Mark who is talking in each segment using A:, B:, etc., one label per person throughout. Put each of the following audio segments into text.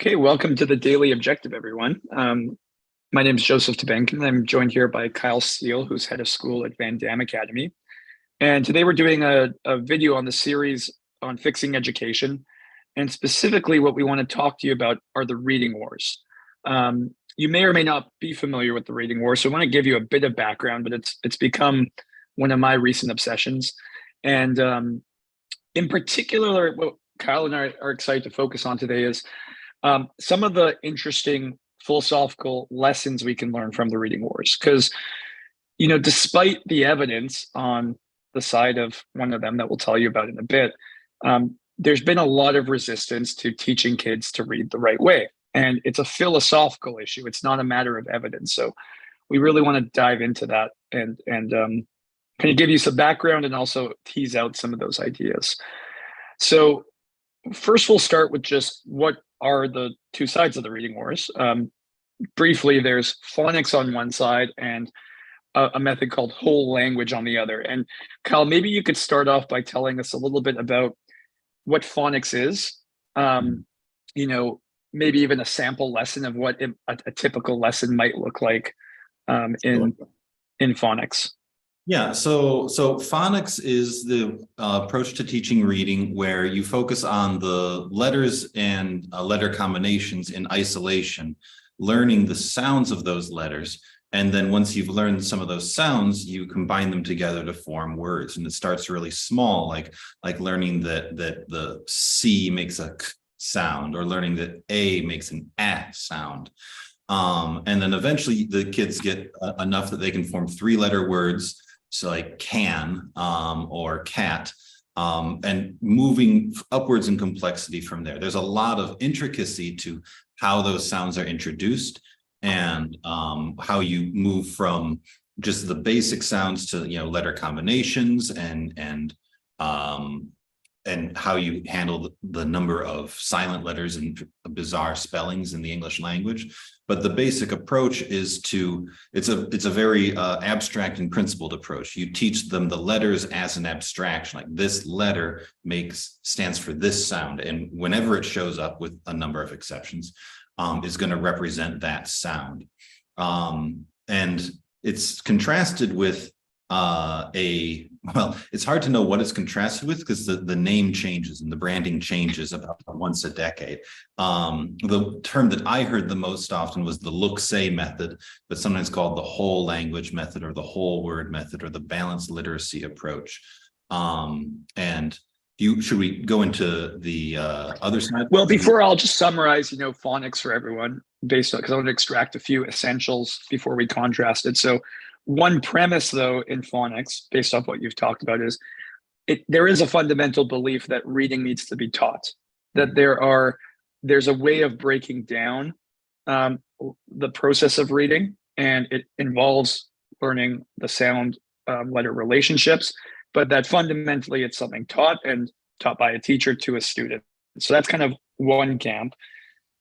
A: Okay, welcome to the Daily Objective, everyone. My name is Joseph Tabenkin. I'm joined here by Kyle Steele, who's head of school at Van Dam Academy. And today we're doing a video on the series on fixing education. And specifically, what we want to talk to you about are the reading wars. You may or may not be familiar with the reading wars, so I want to give you a bit of background, but it's become one of my recent obsessions. And in particular, what Kyle and I are excited to focus on today is some of the interesting philosophical lessons we can learn from the reading wars. Because, despite the evidence on the side of one of them that we'll tell you about in a bit, there's been a lot of resistance to teaching kids to read the right way. And it's a philosophical issue. It's not a matter of evidence. So we really want to dive into that and kind of give you some background and also tease out some of those ideas. So first, we'll start with just what are the two sides of the reading wars. Briefly, there's phonics on one side and a method called whole language on the other. And Kyle, maybe you could start off by telling us a little bit about what phonics is, maybe even a sample lesson of what a typical lesson might look like in phonics.
B: Yeah, so phonics is the approach to teaching reading where you focus on the letters and letter combinations in isolation, learning the sounds of those letters. And then once you've learned some of those sounds, you combine them together to form words. And it starts really small, like learning that the C makes a k sound, or learning that A makes an A sound. And then eventually the kids get enough that they can form three-letter words, so like can or cat, and moving upwards in complexity from there. There's a lot of intricacy to how those sounds are introduced and how you move from just the basic sounds to letter combinations and how you handle the number of silent letters and bizarre spellings in the English language. But the basic approach is it's a very abstract and principled approach. You teach them the letters as an abstraction, like this letter stands for this sound. And whenever it shows up, with a number of exceptions, is going to represent that sound. And it's contrasted with it's hard to know what it's contrasted with because the name changes and the branding changes about once a decade. The term that I heard the most often was the look-say method, but sometimes called the whole language method or the whole word method or the balanced literacy approach. Should we go into the other side?
A: Well, before I'll just summarize, phonics for everyone because I want to extract a few essentials before we contrast it. So one premise, though, in phonics, based off what you've talked about, is there is a fundamental belief that reading needs to be taught, that there's a way of breaking down the process of reading, and it involves learning the sound letter relationships, but that fundamentally it's something taught by a teacher to a student. So that's kind of one camp.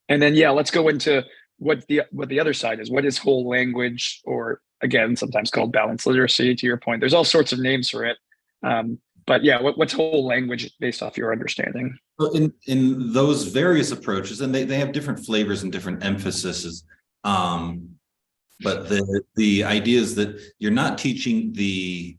A: And then, let's go into what the other side is. What is whole language, or again, sometimes called balanced literacy, to your point? There's all sorts of names for it. But what's whole language based off your understanding?
B: Well, in those various approaches, and they have different flavors and different emphases. But the idea is that you're not teaching the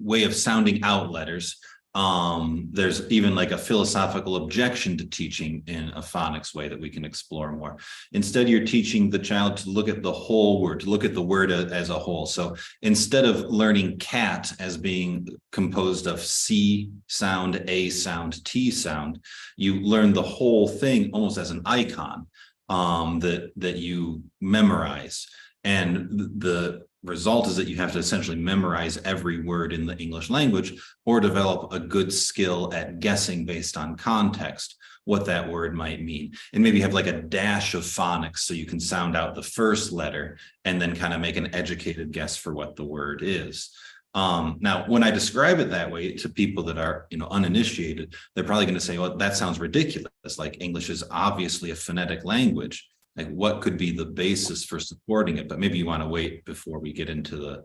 B: way of sounding out letters. There's even like a philosophical objection to teaching in a phonics way that we can explore more. Instead, you're teaching the child to look at the whole word, to look at the word as a whole. So instead of learning cat as being composed of C sound, A sound, T sound, you learn the whole thing almost as an icon that you memorize. And the result is that you have to essentially memorize every word in the English language or develop a good skill at guessing based on context what that word might mean. And maybe have like a dash of phonics so you can sound out the first letter and then kind of make an educated guess for what the word is. Now, when I describe it that way to people that are, uninitiated, they're probably going to say, well, that sounds ridiculous. Like English is obviously a phonetic language. Like, what could be the basis for supporting it? But maybe you want to wait before we get into the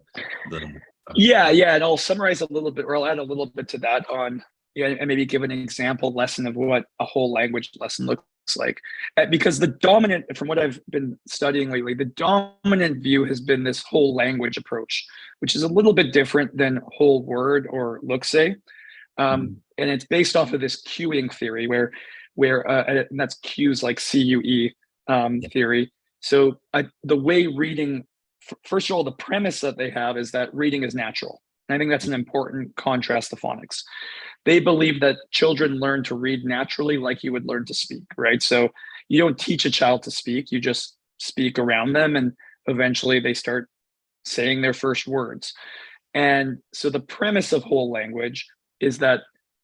A: and I'll summarize a little bit, or I'll add a little bit to that and maybe give an example lesson of what a whole language lesson looks like. Because the dominant, from what I've been studying lately, the dominant view has been this whole language approach, which is a little bit different than whole word or look-say. And it's based off of this cueing theory and that's cues like CUE theory. So the way reading, first of all, the premise that they have is that reading is natural. And I think that's an important contrast to phonics. They believe that children learn to read naturally like you would learn to speak, right? So you don't teach a child to speak, you just speak around them, and eventually they start saying their first words. And so the premise of whole language is that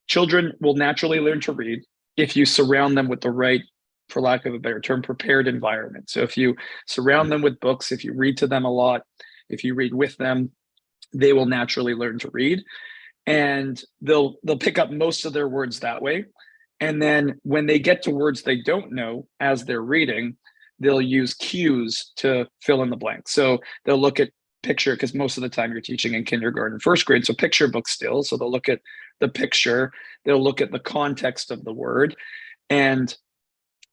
A: children will naturally learn to read if you surround them with the right, for lack of a better term, prepared environment. So if you surround them with books, if you read to them a lot, if you read with them, they will naturally learn to read. And they'll pick up most of their words that way. And then when they get to words they don't know as they're reading, they'll use cues to fill in the blanks. So they'll look at picture, because most of the time you're teaching in kindergarten, first grade, so picture book still. So they'll look at the picture, they'll look at the context of the word, and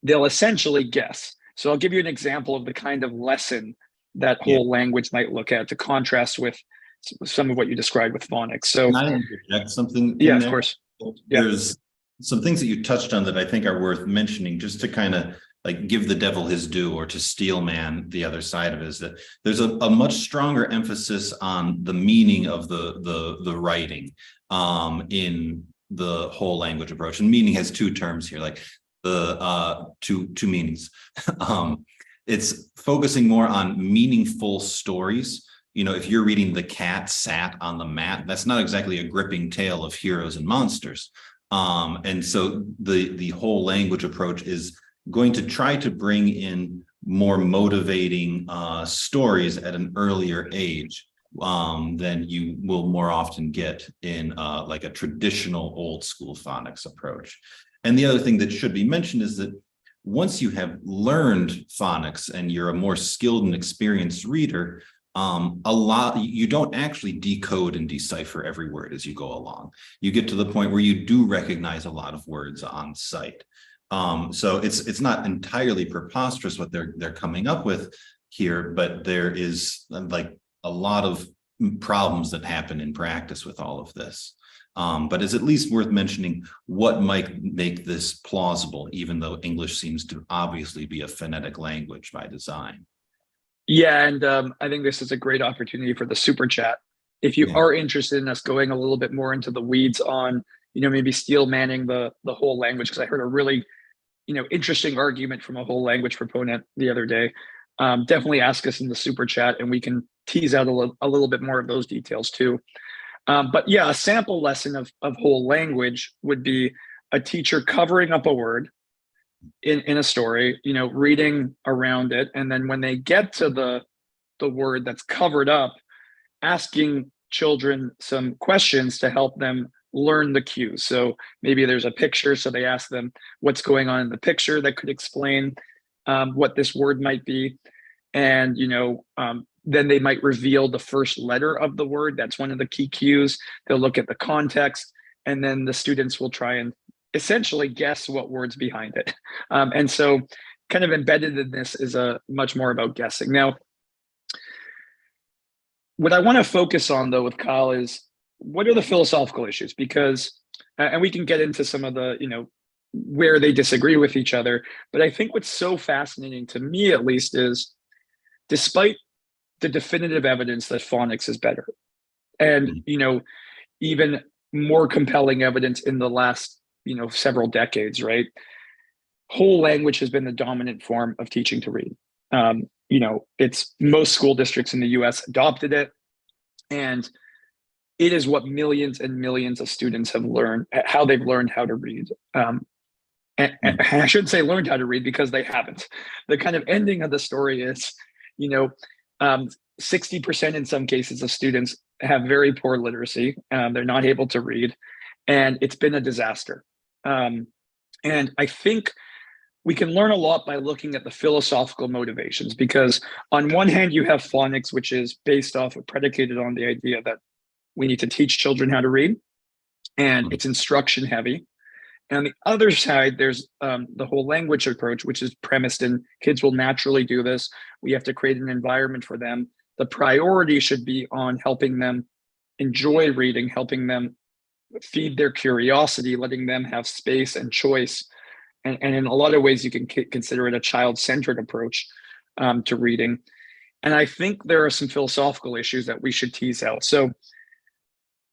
A: they'll essentially guess. So I'll give you an example of the kind of lesson that whole language might look at to contrast with some of what you described with phonics. So
B: can I interject something?
A: Yeah, of course.
B: There's some things that you touched on that I think are worth mentioning, just to kind of like give the devil his due, or to Steele man the other side of it, is that there's a much stronger emphasis on the meaning of the writing in the whole language approach. And meaning has two terms here, like the two meanings. It's focusing more on meaningful stories. You know, if you're reading The Cat Sat on the Mat, that's not exactly a gripping tale of heroes and monsters. And so the whole language approach is going to try to bring in more motivating stories at an earlier age than you will more often get in like a traditional old school phonics approach. And the other thing that should be mentioned is that once you have learned phonics and you're a more skilled and experienced reader, you don't actually decode and decipher every word as you go along. You get to the point where you do recognize a lot of words on sight. So it's not entirely preposterous what they're coming up with here, but there is like a lot of problems that happen in practice with all of this. But it's at least worth mentioning what might make this plausible, even though English seems to obviously be a phonetic language by design.
A: Yeah, and I think this is a great opportunity for the super chat. If you are interested in us going a little bit more into the weeds on, maybe Steele manning the whole language, because I heard a really, interesting argument from a whole language proponent the other day. Definitely ask us in the super chat, and we can tease out a little bit more of those details too. But yeah, a sample lesson of whole language would be a teacher covering up a word in a story, reading around it. And then when they get to the word that's covered up, asking children some questions to help them learn the cues. So maybe there's a picture, so they ask them what's going on in the picture that could explain what this word might be. And, then they might reveal the first letter of the word. That's one of the key cues. They'll look at the context, and then the students will try and essentially guess what word's behind it. And so kind of embedded in this is much more about guessing. Now, what I want to focus on though with Kyle is, what are the philosophical issues? Because, and we can get into some of the, where they disagree with each other. But I think what's so fascinating to me, at least, is despite the definitive evidence that phonics is better, and, even more compelling evidence in the last, several decades, right? Whole language has been the dominant form of teaching to read. It's most school districts in the US adopted it, and it is what millions and millions of students have learned, how they've learned how to read. And I shouldn't say learned how to read, because they haven't. The kind of ending of the story is, 60% in some cases of students have very poor literacy. They're not able to read, and it's been a disaster. And I think we can learn a lot by looking at the philosophical motivations, because on one hand, you have phonics, which is based off of, predicated on the idea that we need to teach children how to read, and it's instruction heavy. And on the other side, there's the whole language approach, which is premised in kids will naturally do this. We have to create an environment for them. The priority should be on helping them enjoy reading, helping them feed their curiosity, letting them have space and choice. And in a lot of ways, you can consider it a child-centered approach to reading. And I think there are some philosophical issues that we should tease out. So,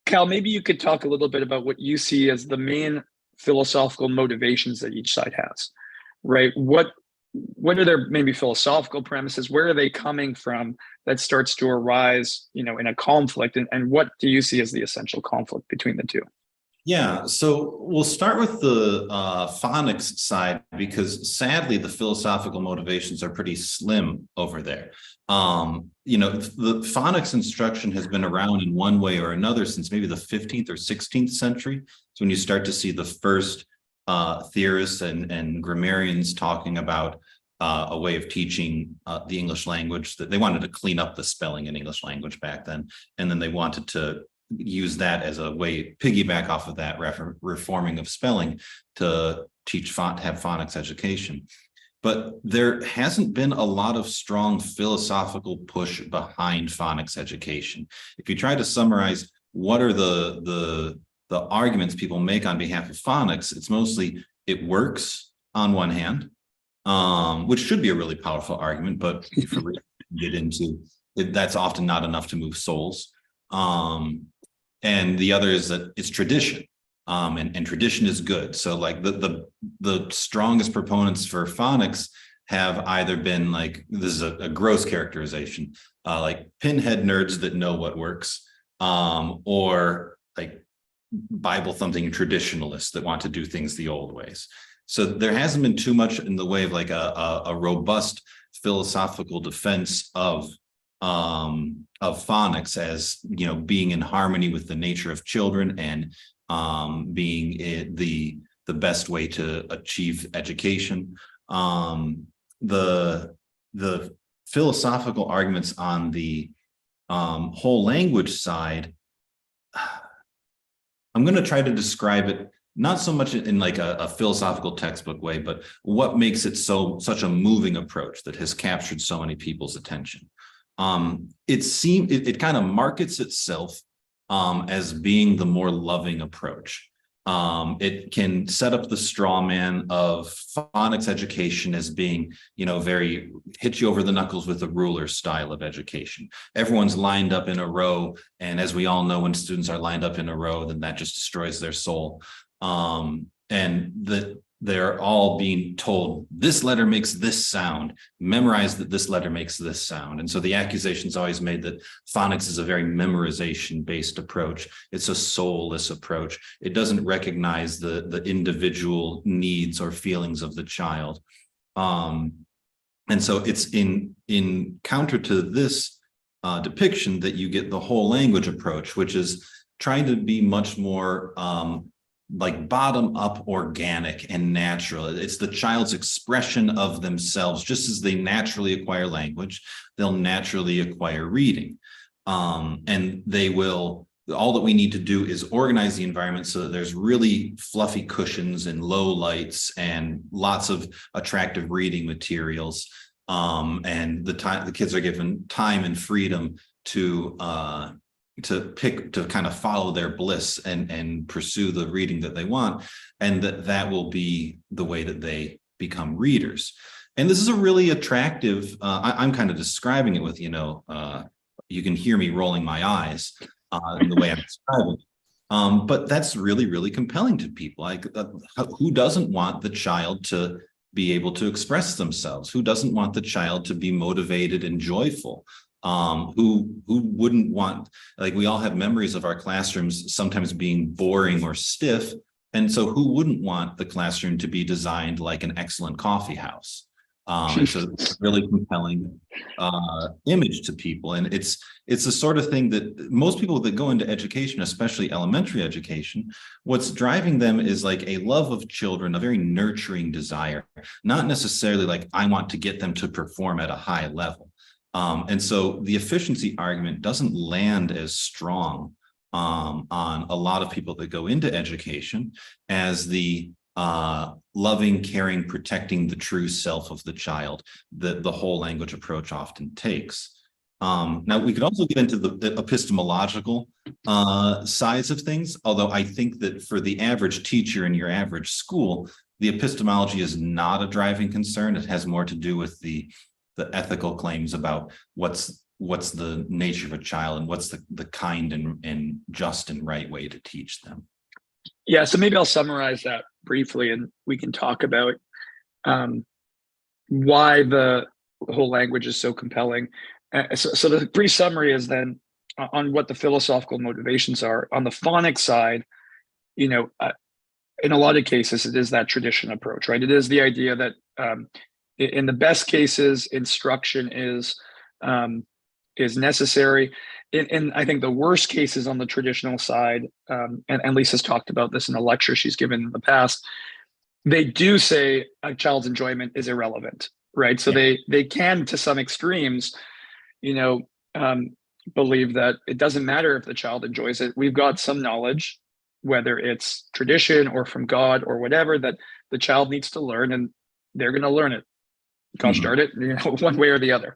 A: Cal, maybe you could talk a little bit about what you see as the main philosophical motivations that each side has, right? What are their maybe philosophical premises? Where are they coming from that starts to arise, in a conflict? And what do you see as the essential conflict between the two?
B: Yeah, so we'll start with the phonics side, because sadly the philosophical motivations are pretty slim over there. The phonics instruction has been around in one way or another since maybe the 15th or 16th century. So when you start to see the first theorists and grammarians talking about a way of teaching the English language, that they wanted to clean up the spelling in English language back then, and then they wanted to use that as a way, piggyback off of that reforming of spelling to have phonics education. But there hasn't been a lot of strong philosophical push behind phonics education. If you try to summarize what are the arguments people make on behalf of phonics, it's mostly it works on one hand, which should be a really powerful argument, but if you get into it, that's often not enough to move souls. And the other is that it's tradition, and tradition is good. So like the strongest proponents for phonics have either been like, this is a gross characterization, like pinhead nerds that know what works, or like Bible thumping traditionalists that want to do things the old ways. So there hasn't been too much in the way of like a robust philosophical defense of phonics as being in harmony with the nature of children and being the best way to achieve education. The philosophical arguments on the whole language side, I'm going to try to describe it not so much in like a philosophical textbook way, but what makes it such a moving approach that has captured so many people's attention. It kind of markets itself as being the more loving approach. It can set up the straw man of phonics education as being, very hit you over the knuckles with a ruler style of education. Everyone's lined up in a row. And as we all know, when students are lined up in a row, then that just destroys their soul. And they're all being told this letter makes this sound, memorize that this letter makes this sound. And so the accusation is always made that phonics is a very memorization based approach. It's a soulless approach. It doesn't recognize the individual needs or feelings of the child. And so it's in counter to this depiction that you get the whole language approach, which is trying to be much more like bottom up, organic and natural. It's the child's expression of themselves. Just as they naturally acquire language, they'll naturally acquire reading. And all that we need to do is organize the environment so that there's really fluffy cushions and low lights and lots of attractive reading materials. And the kids are given time and freedom to kind of follow their bliss and pursue the reading that they want, and that will be the way that they become readers. And this is a really attractive, I'm kind of describing it with, you can hear me rolling my eyes in the way I'm describing it. But that's really, really compelling to people. Like, who doesn't want the child to be able to express themselves? Who doesn't want the child to be motivated and joyful? Who wouldn't want, like, we all have memories of our classrooms sometimes being boring or stiff. And so who wouldn't want the classroom to be designed like an excellent coffee house? It's a really compelling image to people. And it's the sort of thing that most people that go into education, especially elementary education, what's driving them is like a love of children, a very nurturing desire, not necessarily like I want to get them to perform at a high level. And so the efficiency argument doesn't land as strong on a lot of people that go into education as the loving, caring, protecting the true self of the child that the whole language approach often takes. Now, we could also get into the epistemological sides of things, although I think that for the average teacher in your average school, the epistemology is not a driving concern. It has more to do with the ethical claims about what's the nature of a child and what's the kind and just and right way to teach them.
A: Yeah, so maybe I'll summarize that briefly, and we can talk about why the whole language is so compelling. So the brief summary is then on what the philosophical motivations are. On the phonics side, in a lot of cases, it is that tradition approach, right? It is the idea that in the best cases, instruction is necessary. In I think the worst cases on the traditional side, and Lisa's talked about this in a lecture she's given in the past, they do say a child's enjoyment is irrelevant, right? So they can, to some extremes, believe that it doesn't matter if the child enjoys it. We've got some knowledge, whether it's tradition or from God or whatever, that the child needs to learn, and they're going to learn it. Gosh darn it, one way or the other.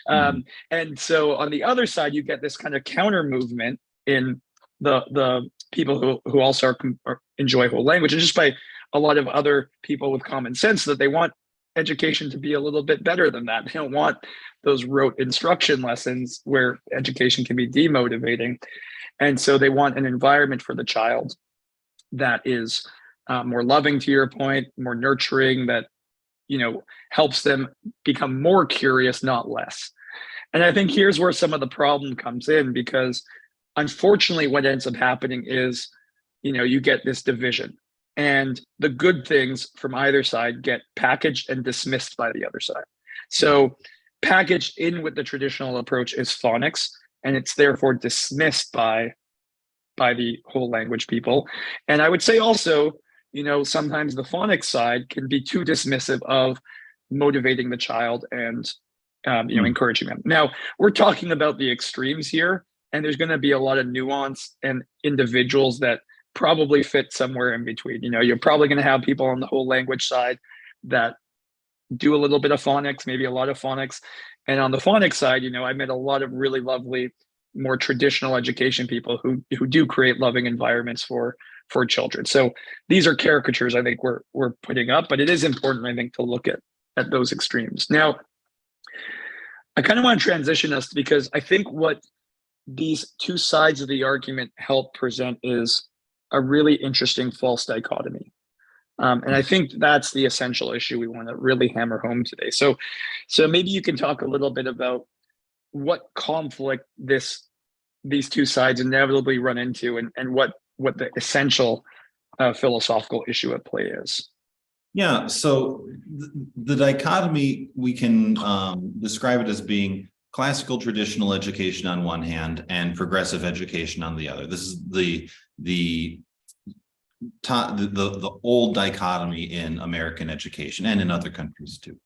A: And so on the other side, you get this kind of counter movement in the people who also enjoy whole language, and just by a lot of other people with common sense, that they want education to be a little bit better than that. They don't want those rote instruction lessons where education can be demotivating. And so they want an environment for the child that is more loving, to your point, more nurturing, that helps them become more curious, not less. And I think here's where some of the problem comes in, because unfortunately what ends up happening is, you get this division, and the good things from either side get packaged and dismissed by the other side. So packaged in with the traditional approach is phonics, and it's therefore dismissed by the whole language people. And I would say also, sometimes the phonics side can be too dismissive of motivating the child and, encouraging them. Now, we're talking about the extremes here, and there's going to be a lot of nuance and individuals that probably fit somewhere in between. You're probably going to have people on the whole language side that do a little bit of phonics, maybe a lot of phonics. And on the phonics side, I met a lot of really lovely, more traditional education people who do create loving environments for children. So these are caricatures I think we're putting up, but it is important, I think, to look at those extremes. Now, I kind of want to transition us, because I think what these two sides of the argument help present is a really interesting false dichotomy. And I think that's the essential issue we want to really hammer home today. So maybe you can talk a little bit about what conflict these two sides inevitably run into, and what the essential philosophical issue at play is.
B: Yeah, so the dichotomy, we can describe it as being classical traditional education on one hand and progressive education on the other. This is the old dichotomy in American education and in other countries too.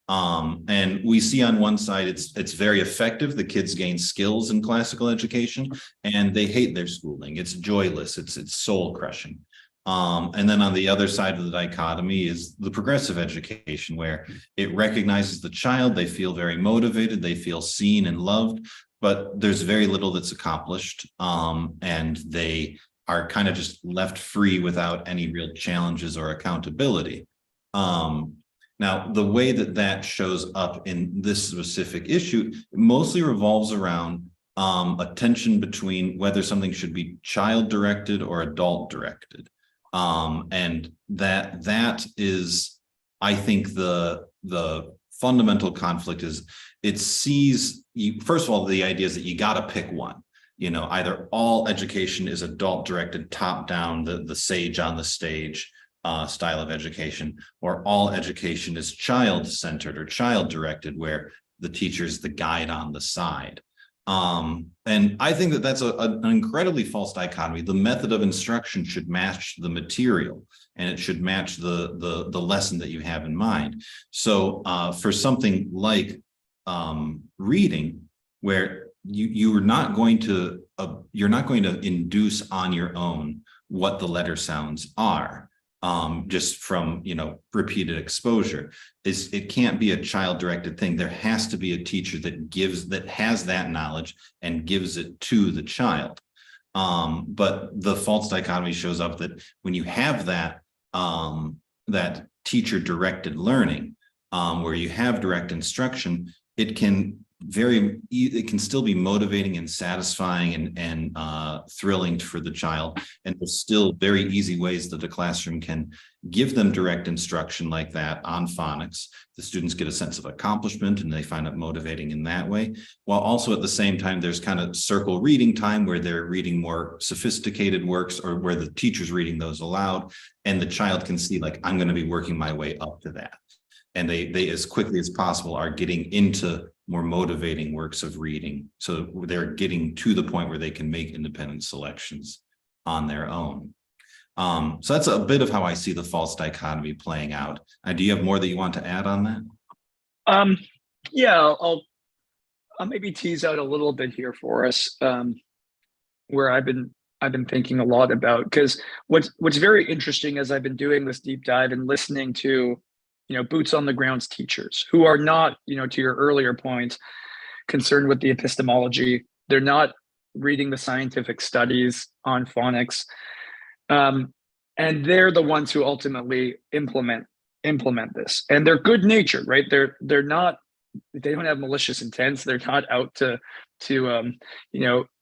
B: And we see on one side it's very effective. The kids gain skills in classical education, and they hate their schooling. It's joyless. It's soul crushing. And then on the other side of the dichotomy is the progressive education, where it recognizes the child. They feel very motivated. They feel seen and loved, but there's very little that's accomplished, and they are kind of just left free without any real challenges or accountability. Now, the way that shows up in this specific issue mostly revolves around a tension between whether something should be child-directed or adult-directed. And that is, I think, the fundamental conflict is it sees, first of all, the idea is that you got to pick one. Either all education is adult-directed, top-down, the sage on the stage style of education, or all education is child-centered or child-directed, where the teacher's the guide on the side. And I think that's an incredibly false dichotomy. The method of instruction should match the material, and it should match the lesson that you have in mind. So for something like reading, where you're not going to induce on your own what the letter sounds are. just from, repeated exposure. It can't be a child-directed thing. There has to be a teacher that has that knowledge and gives it to the child. But the false dichotomy shows up that when you have that teacher-directed learning, where you have direct instruction, it can still be motivating and satisfying and thrilling for the child. And there's still very easy ways that the classroom can give them direct instruction like that on phonics. The students get a sense of accomplishment and they find it motivating in that way. While also at the same time, there's kind of circle reading time where they're reading more sophisticated works, or where the teacher's reading those aloud, and the child can see, like, I'm going to be working my way up to that. And they as quickly as possible are getting into more motivating works of reading. So they're getting to the point where they can make independent selections on their own. So that's a bit of how I see the false dichotomy playing out. Do you have more that you want to add on that?
A: Yeah, I'll maybe tease out a little bit here for us, where I've been thinking a lot about, because what's very interesting as I've been doing this deep dive and listening to boots on the ground teachers who are not, to your earlier point, concerned with the epistemology. They're not reading the scientific studies on phonics. And they're the ones who ultimately implement this. And they're good natured, right? They don't have malicious intents. They're not out to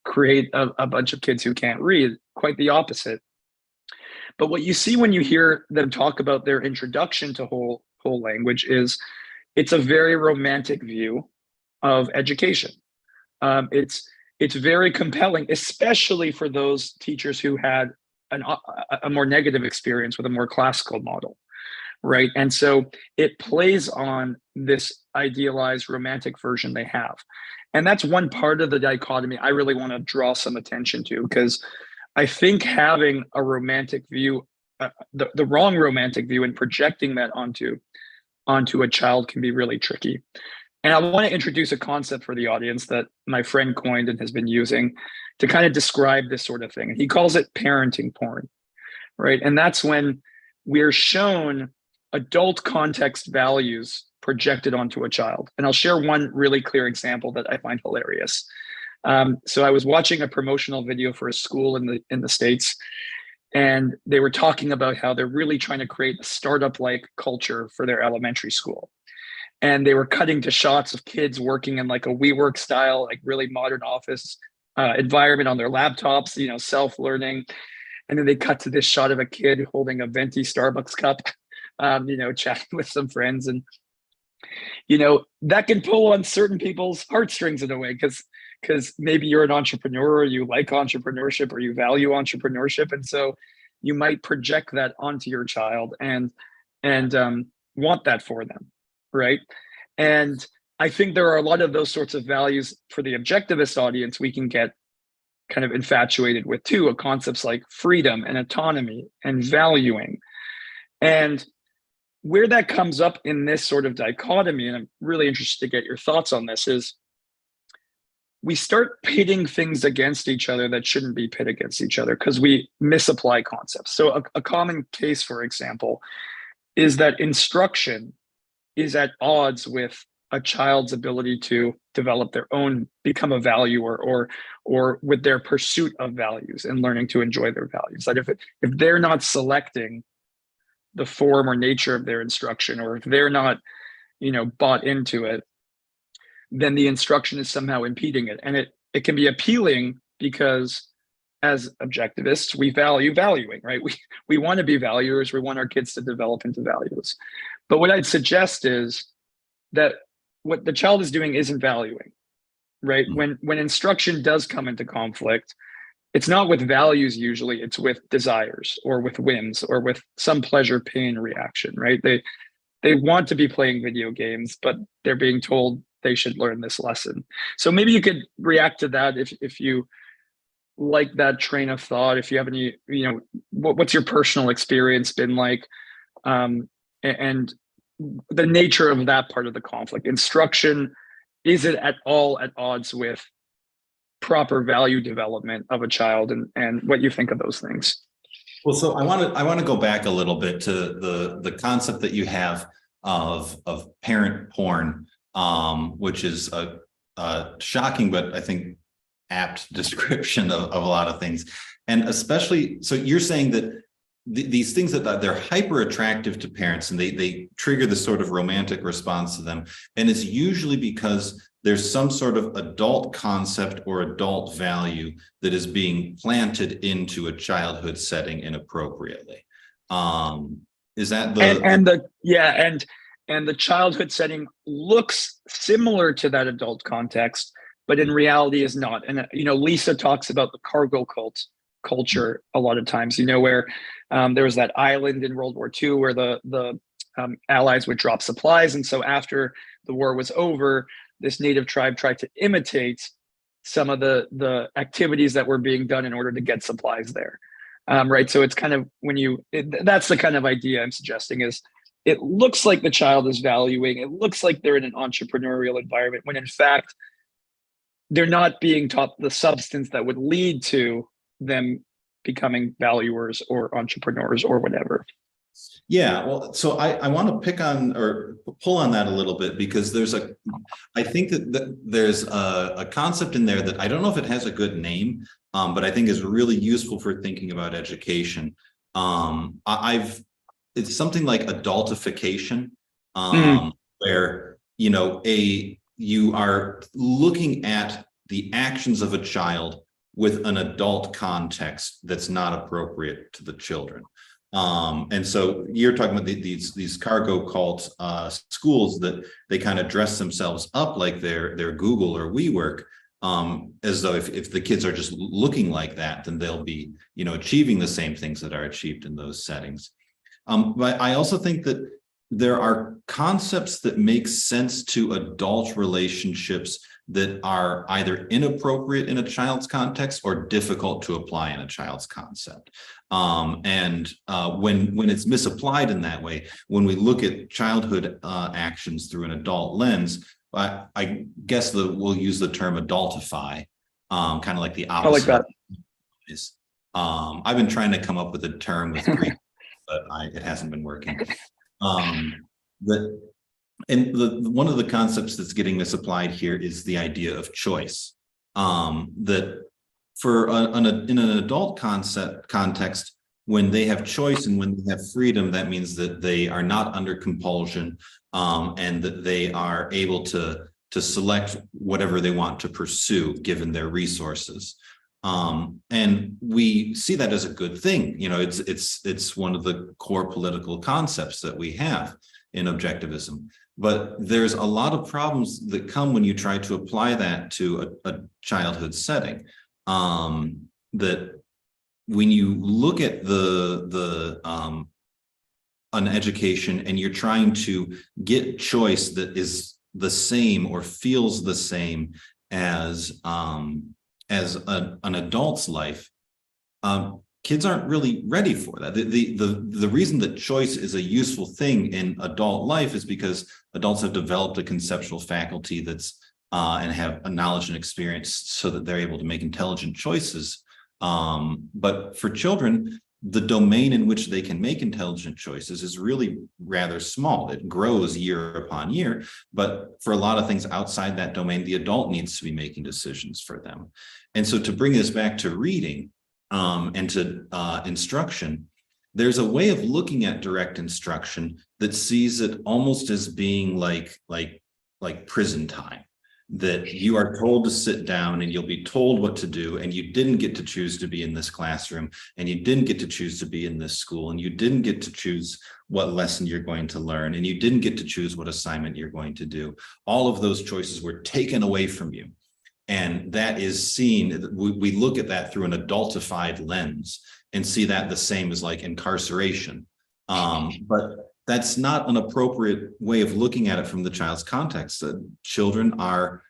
A: create a bunch of kids who can't read. Quite the opposite. But what you see when you hear them talk about their introduction to whole language is it's a very romantic view of education. It's very compelling, especially for those teachers who had a more negative experience with a more classical model, right? And so it plays on this idealized romantic version they have. And that's one part of the dichotomy I really want to draw some attention to, because I think having a romantic view, the wrong romantic view, and projecting that onto a child can be really tricky. And I want to introduce a concept for the audience that my friend coined and has been using to kind of describe this sort of thing. And he calls it parenting porn, right? And that's when we're shown adult context values projected onto a child. And I'll share one really clear example that I find hilarious. So I was watching a promotional video for a school in the States, and they were talking about how they're really trying to create a startup-like culture for their elementary school. And they were cutting to shots of kids working in like a WeWork style, like really modern office environment on their laptops, self-learning. And then they cut to this shot of a kid holding a venti Starbucks cup, chatting with some friends. And, that can pull on certain people's heartstrings in a way, because maybe you're an entrepreneur, or you like entrepreneurship, or you value entrepreneurship. And so you might project that onto your child and want that for them, right? And I think there are a lot of those sorts of values for the objectivist audience we can get kind of infatuated with too, concepts like freedom and autonomy and valuing. And where that comes up in this sort of dichotomy, and I'm really interested to get your thoughts on this, is we start pitting things against each other that shouldn't be pit against each other because we misapply concepts. So a common case, for example, is that instruction is at odds with a child's ability to develop their own, become a valuer, or with their pursuit of values and learning to enjoy their values. That if they're not selecting the form or nature of their instruction, or if they're not, bought into it, then the instruction is somehow impeding it. And it can be appealing because as objectivists, we value valuing, right? We want to be valuers. We want our kids to develop into values. But what I'd suggest is that what the child is doing isn't valuing, right? When instruction does come into conflict, it's not with values usually, it's with desires or with whims or with some pleasure pain reaction, right? They want to be playing video games, but they're being told they should learn this lesson. So maybe you could react to that if you like that train of thought, if you have any, what's your personal experience been like, and the nature of that part of the conflict. Instruction, is it at all at odds with proper value development of a child, and what you think of those things?
B: Well, so I want to go back a little bit to the concept that you have of parent porn, which is a shocking, but I think apt description of a lot of things. And especially, so you're saying that these things that they're hyper attractive to parents and they trigger this sort of romantic response to them. And it's usually because there's some sort of adult concept or adult value that is being planted into a childhood setting inappropriately. Is that
A: and the childhood setting looks similar to that adult context, but in reality is not. And Lisa talks about the cargo culture a lot of times, where there was that island in World War II where the Allies would drop supplies. And so after the war was over, this native tribe tried to imitate some of the activities that were being done in order to get supplies there. Right. So it's kind of that's the kind of idea I'm suggesting is it looks like the child is valuing, it looks like they're in an entrepreneurial environment when in fact, they're not being taught the substance that would lead to them becoming valuers or entrepreneurs or whatever.
B: Yeah, well, so I want to pick on or pull on that a little bit because I think that there's a concept in there that I don't know if it has a good name, but I think is really useful for thinking about education. It's something like adultification, where you are looking at the actions of a child with an adult context that's not appropriate to the children. And so you're talking about these cargo cult schools that they kind of dress themselves up like they're Google or WeWork, as though if the kids are just looking like that, then they'll be achieving the same things that are achieved in those settings. But I also think that there are concepts that make sense to adult relationships that are either inappropriate in a child's context or difficult to apply in a child's concept. And when it's misapplied in that way, when we look at childhood actions through an adult lens, I guess we'll use the term adultify, kind of like the opposite.
A: I like
B: that. I've been trying to come up with a term with Greek, but it hasn't been working. One of the concepts that's getting misapplied here is the idea of choice. That for in an adult context, when they have choice and when they have freedom, that means that they are not under compulsion, and that they are able to select whatever they want to pursue given their resources. And we see that as a good thing. It's one of the core political concepts that we have in objectivism. But there's a lot of problems that come when you try to apply that to a childhood setting. That when you look at an education and you're trying to get choice that is the same or feels the same as an adult's life, kids aren't really ready for that. The reason that choice is a useful thing in adult life is because adults have developed a conceptual faculty that's and have a knowledge and experience so that they're able to make intelligent choices. But for children, the domain in which they can make intelligent choices is really rather small. It grows year upon year, but for a lot of things outside that domain, the adult needs to be making decisions for them. And so to bring this back to reading and to instruction, there's a way of looking at direct instruction that sees it almost as being like prison time. That you are told to sit down and you'll be told what to do, and you didn't get to choose to be in this classroom, and you didn't get to choose to be in this school, and you didn't get to choose what lesson you're going to learn, and you didn't get to choose what assignment you're going to do. All of those choices were taken away from you. And that is seen, we look at that through an adultified lens and see that the same as like incarceration. But that's not an appropriate way of looking at it from the child's context. Children are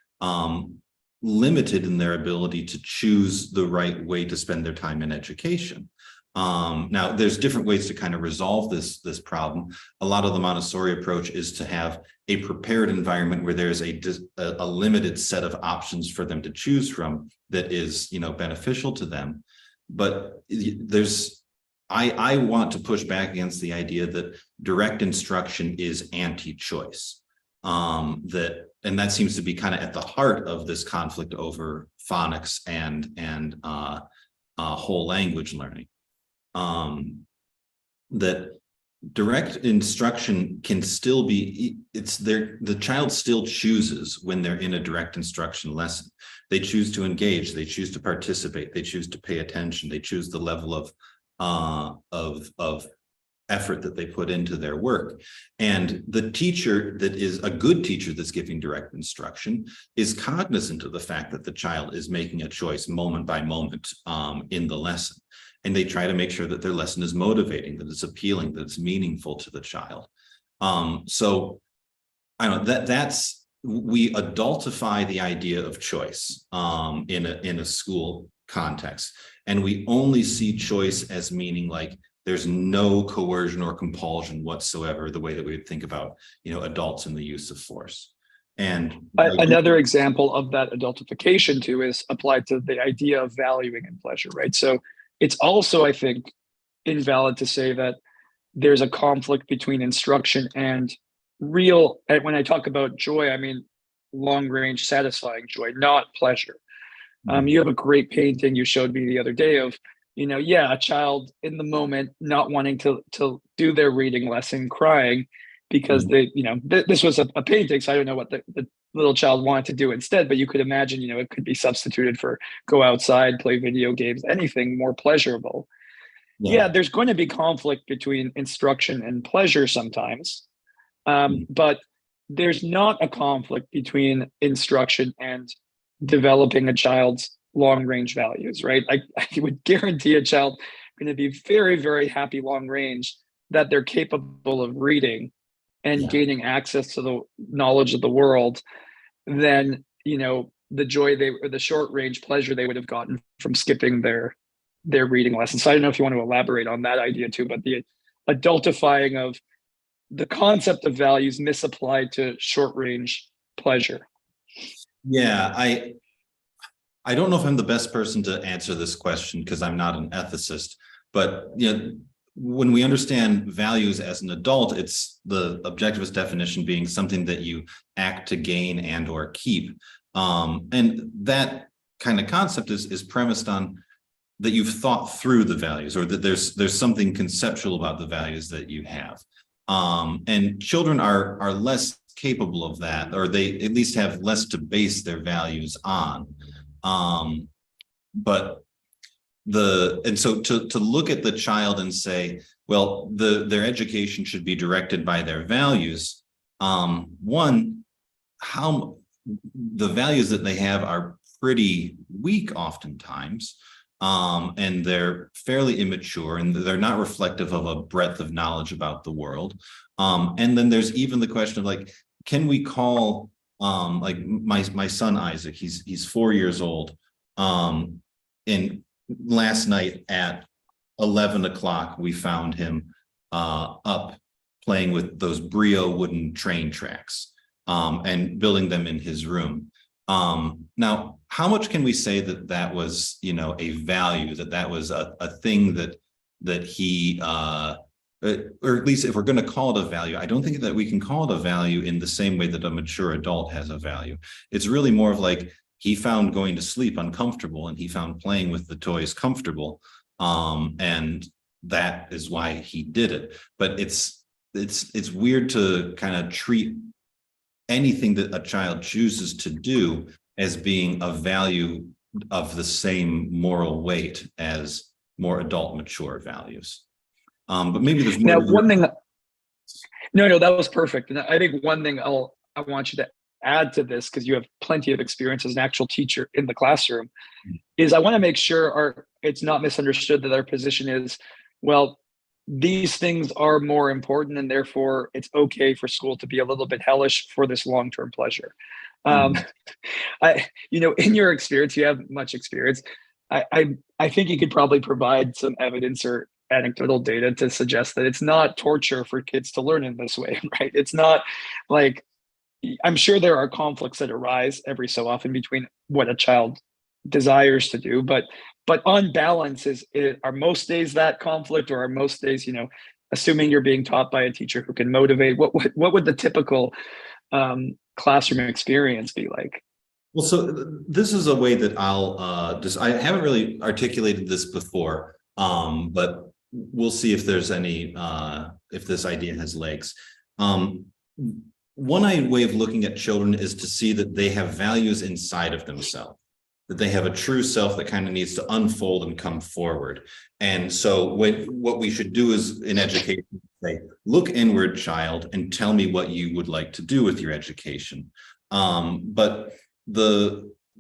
B: limited in their ability to choose the right way to spend their time in education. Now, there's different ways to kind of resolve this problem. A lot of the Montessori approach is to have a prepared environment where there's a limited set of options for them to choose from that is, beneficial to them. But I want to push back against the idea that direct instruction is anti-choice. And that seems to be kind of at the heart of this conflict over phonics and whole language learning. That direct instruction can still be, the child still chooses when they're in a direct instruction lesson. They choose to engage, they choose to participate, they choose to pay attention, they choose the level of effort that they put into their work. And the teacher that is a good teacher that's giving direct instruction is cognizant of the fact that the child is making a choice moment by moment in the lesson. And they try to make sure that their lesson is motivating, that it's appealing, that it's meaningful to the child. So I don't know, we adultify the idea of choice in a school context. And we only see choice as meaning like there's no coercion or compulsion whatsoever, the way that we would think about, adults and the use of force. And
A: another example of that adultification too is applied to the idea of valuing and pleasure, right? So it's also, I think, invalid to say that there's a conflict between instruction and real, and when I talk about joy, I mean long-range satisfying joy, not pleasure. You have a great painting you showed me the other day of, a child in the moment not wanting to do their reading lesson, crying because this was a painting, so I don't know what the little child wanted to do instead, but you could imagine, it could be substituted for go outside, play video games, anything more pleasurable. Yeah, there's going to be conflict between instruction and pleasure sometimes, but there's not a conflict between instruction and developing a child's long-range values, right? I would guarantee a child going to be very, very happy long range that they're capable of reading and gaining access to the knowledge of the world than, the joy or the short range pleasure they would have gotten from skipping their reading lessons. So I don't know if you want to elaborate on that idea too, but the adultifying of the concept of values misapplied to short range pleasure.
B: Yeah, I don't know if I'm the best person to answer this question because I'm not an ethicist, but when we understand values as an adult, it's the objectivist definition being something that you act to gain and or keep. And that kind of concept is premised on that you've thought through the values, or that there's something conceptual about the values that you have. And children are less capable of that, or they at least have less to base their values on. So to look at the child and say, well, their education should be directed by their values. How the values that they have are pretty weak oftentimes, and they're fairly immature, and they're not reflective of a breadth of knowledge about the world. And then there's even the question of like, can we call like my son Isaac, he's 4 years old, and last night at 11 o'clock we found him up playing with those Brio wooden train tracks and building them in his room. Now, how much can we say that was a value, that was a thing that he or at least if we're going to call it a value, I don't think that we can call it a value in the same way that a mature adult has a value. It's really more of like, he found going to sleep uncomfortable and he found playing with the toys comfortable. And that is why he did it. But it's weird to kind of treat anything that a child chooses to do as being a value of the same moral weight as more adult mature values. But maybe there's more.
A: Now, one thing. No, that was perfect. And I think one thing I want you to add to this, because you have plenty of experience as an actual teacher in the classroom, is I want to make sure it's not misunderstood that our position is, well, these things are more important and therefore it's okay for school to be a little bit hellish for this long-term pleasure. In your experience, you have much experience. I think you could probably provide some evidence or anecdotal data to suggest that it's not torture for kids to learn in this way, right? It's not like, I'm sure there are conflicts that arise every so often between what a child desires to do. But on balance, are most days that conflict, or are most days, assuming you're being taught by a teacher who can motivate, what would the typical classroom experience be like?
B: Well, so this is a way that I'll just, I haven't really articulated this before, but we'll see if there's any, if this idea has legs. One way of looking at children is to see that they have values inside of themselves, that they have a true self that kind of needs to unfold and come forward. And so what we should do is in education, say, look inward, child, and tell me what you would like to do with your education. But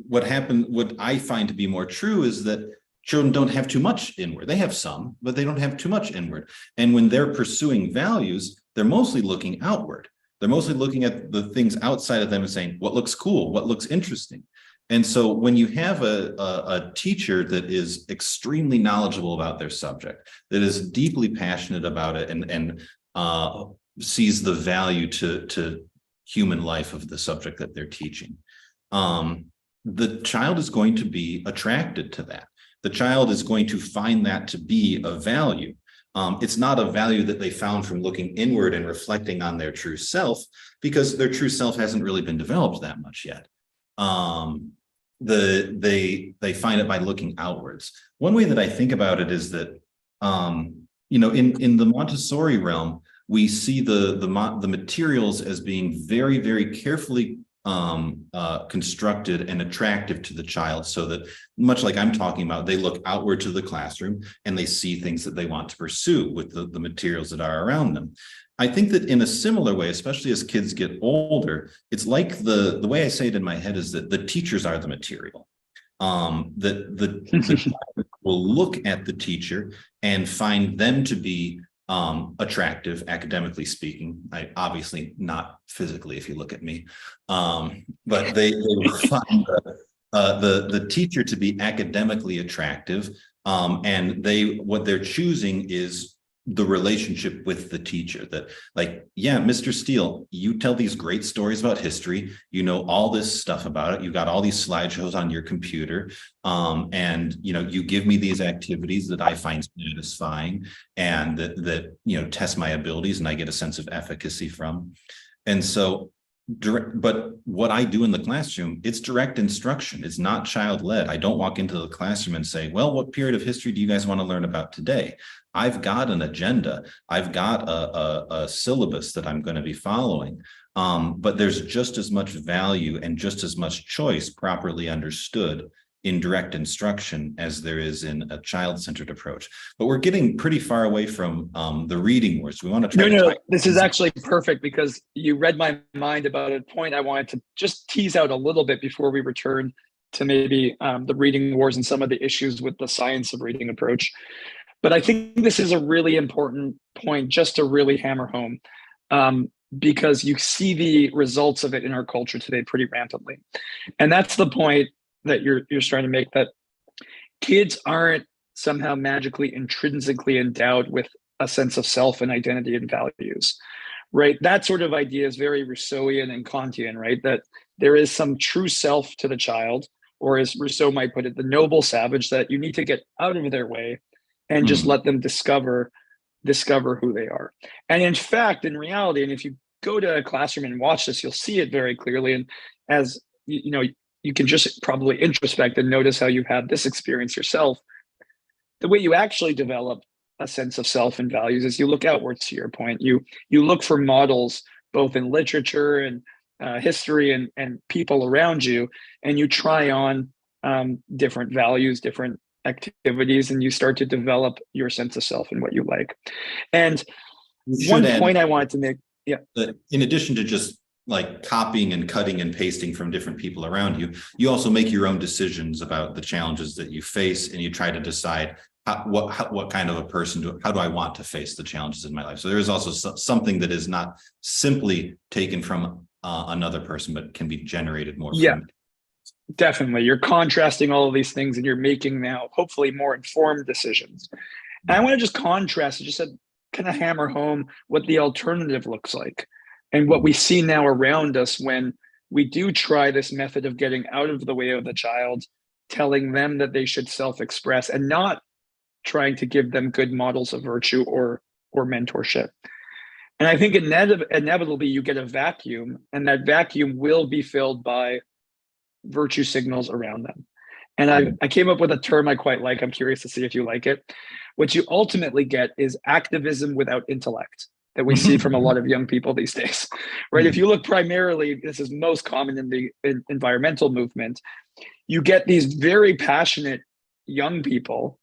B: what I find to be more true is that children don't have too much inward. They have some, but they don't have too much inward. And when they're pursuing values, they're mostly looking outward. They're mostly looking at the things outside of them and saying, what looks cool? What looks interesting? And so when you have a teacher that is extremely knowledgeable about their subject, that is deeply passionate about it and sees the value to human life of the subject that they're teaching, the child is going to be attracted to that. The child is going to find that to be a value. It's not a value that they found from looking inward and reflecting on their true self, because their true self hasn't really been developed that much yet. They find it by looking outwards. One way that I think about it is that, in the Montessori realm, we see the materials as being very, very carefully constructed and attractive to the child, so that, much like I'm talking about, they look outward to the classroom and they see things that they want to pursue with the materials that are around them. I think that in a similar way, especially as kids get older, it's like the way I say it in my head is that the teachers are the material. That the child will look at the teacher and find them to be attractive, academically speaking. Obviously not physically, if you look at me, but they will find the teacher to be academically attractive, and what they're choosing is the relationship with the teacher. That, like, yeah, Mr. Steele, you tell these great stories about history, you know all this stuff about it, you got all these slideshows on your computer, and you give me these activities that I find satisfying and that test my abilities and I get a sense of efficacy from. And so but what I do in the classroom, it's direct instruction. It's not child-led. I don't walk into the classroom and say, well, what period of history do you guys want to learn about today? I've got an agenda. I've got a syllabus that I'm going to be following. But there's just as much value and just as much choice, properly understood, in direct instruction as there is in a child-centered approach. But we're getting pretty far away from the reading wars. We want to try
A: No, this is actually perfect, because you read my mind about a point I wanted to just tease out a little bit before we return to maybe the reading wars and some of the issues with the science of reading approach. But I think this is a really important point just to really hammer home, because you see the results of it in our culture today pretty rampantly. And that's the point that you're trying to make, that kids aren't somehow magically intrinsically endowed with a sense of self and identity and values, right? That sort of idea is very Rousseauian and Kantian, right? That there is some true self to the child, or as Rousseau might put it, the noble savage, that you need to get out of their way and just let them discover who they are. And in fact, in reality, and if you go to a classroom and watch this, you'll see it very clearly. And as you can just probably introspect and notice how you've had this experience yourself. The way you actually develop a sense of self and values is you look outwards, to your point. You look for models, both in literature and history and people around you, and you try on different values, different activities, and you start to develop your sense of self and what you like. And one point I wanted to make, yeah.
B: In addition to just like copying and cutting and pasting from different people around you, you also make your own decisions about the challenges that you face, and you try to decide what kind of a person how do I want to face the challenges in my life. So there is also something that is not simply taken from another person, but can be generated more.
A: Yeah, definitely. You're contrasting all of these things, and you're making now hopefully more informed decisions. And I want to just contrast, just to kind of hammer home what the alternative looks like. And what we see now around us when we do try this method of getting out of the way of the child telling them that they should self-express and not trying to give them good models of virtue or mentorship. And I think inevitably you get a vacuum, and that vacuum will be filled by virtue signals around them. And I came up with a term I quite like. I'm curious to see if you like it. What you ultimately get is activism without intellect that we see from a lot of young people these days, right? If you look primarily, this is most common in the environmental movement, you get these very passionate young people